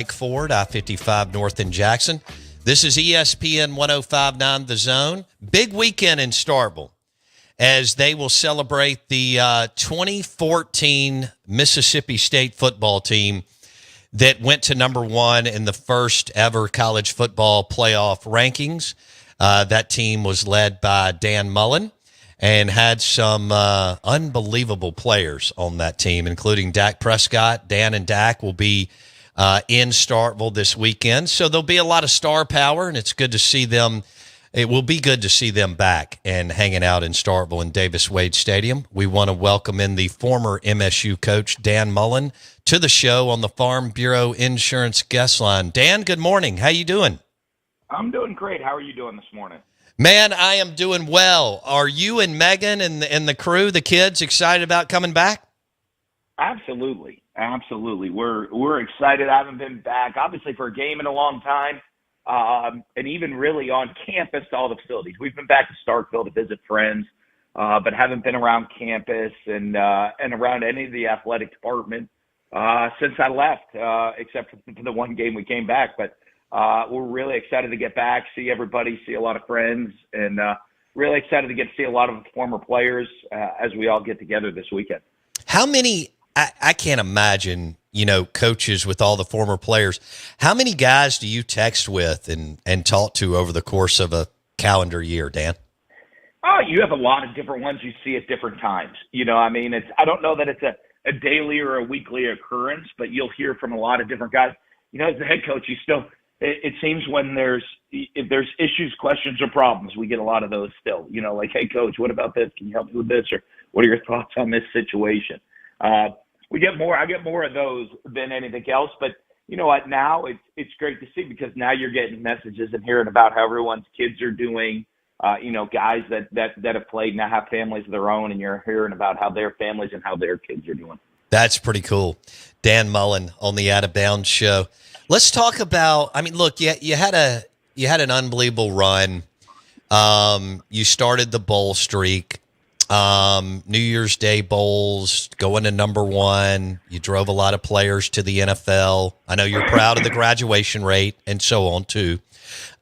Ford, I-55 North in Jackson. This is ESPN 105.9 The Zone. Big weekend in Starkville as they will celebrate the 2014 Mississippi State football team that went to number one in the first ever college football playoff rankings. That team was led by Dan Mullen and had some unbelievable players on that team, including Dak Prescott. Dan and Dak will be in Starkville this weekend. So there'll be a lot of star power, and it's good to see them. It will be good to see them back and hanging out in Starkville in Davis Wade Stadium. We want to welcome in the former MSU coach, Dan Mullen, to the show on the Farm Bureau Insurance guest line. Dan, good morning. How you doing? I'm doing great. How are you doing this morning? Man, I am doing well. Are you and Megan and the crew, the kids, excited about coming back? Absolutely. We're excited. I haven't been back, obviously, for a game in a long time, and even really on campus to all the facilities. We've been back to Starkville to visit friends, but haven't been around campus and around any of the athletic department since I left, except for the one game we came back. But we're really excited to get back, see everybody, see a lot of friends, and really excited to get to see a lot of former players as we all get together this weekend. How many? I can't imagine, coaches with all the former players. How many guys do you text with and talk to over the course of a calendar year, Dan? Oh, you have a lot of different ones you see at different times. I don't know that it's a daily or a weekly occurrence, but you'll hear from a lot of different guys. As the head coach, it seems if there's issues, questions, or problems, we get a lot of those still. Like, hey, coach, what about this? Can you help me with this? Or what are your thoughts on this situation? I get more of those than anything else, but you know what? Now it's great to see because now you're getting messages and hearing about how everyone's kids are doing. Guys that have played now have families of their own, and you're hearing about how their families and how their kids are doing. That's pretty cool. Dan Mullen on the Out of Bounds show. Let's talk about. Look, you had an unbelievable run. You started the bowl streak. New Year's Day bowls, going to number one. You drove a lot of players to the NFL. I know you're proud of the graduation rate and so on too.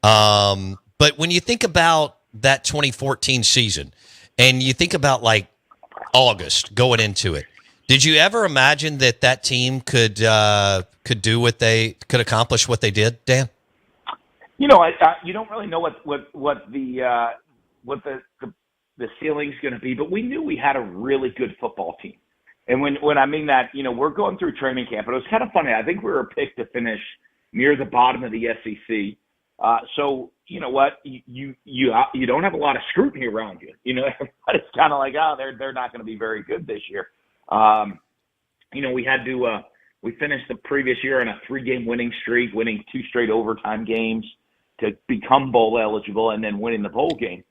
But when you think about that 2014 season and you think about like August going into it, did you ever imagine that team could do what they could accomplish what they did, Dan? You don't really know what the ceiling's going to be, but we knew we had a really good football team. And when I mean that, we're going through training camp, and it was kind of funny. I think we were picked to finish near the bottom of the SEC. So you know what? You don't have a lot of scrutiny around you. Everybody's kind of like, they're not going to be very good this year. We finished the previous year on a 3-game winning streak, winning 2 straight overtime games to become bowl eligible, and then winning the bowl game.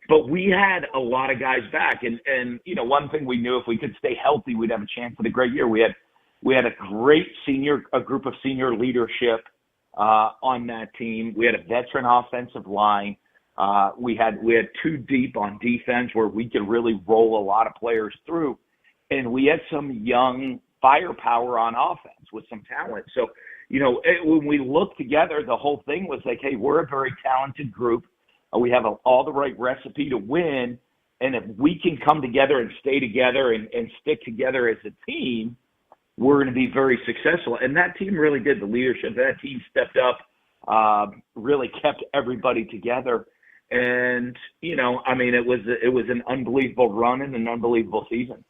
But we had a lot of guys back, and one thing we knew, if we could stay healthy, we'd have a chance at a great year. We had a great group of senior leadership on that team. We had a veteran offensive line. We had 2 deep on defense where we could really roll a lot of players through, and we had some young firepower on offense with some talent. So, when we looked together, the whole thing was like, hey, we're a very talented group. We have all the right recipe to win, and if we can come together and stay together and stick together as a team, we're going to be very successful. And that team really did. The leadership, that team stepped up, really kept everybody together. And, it was an unbelievable run and an unbelievable season.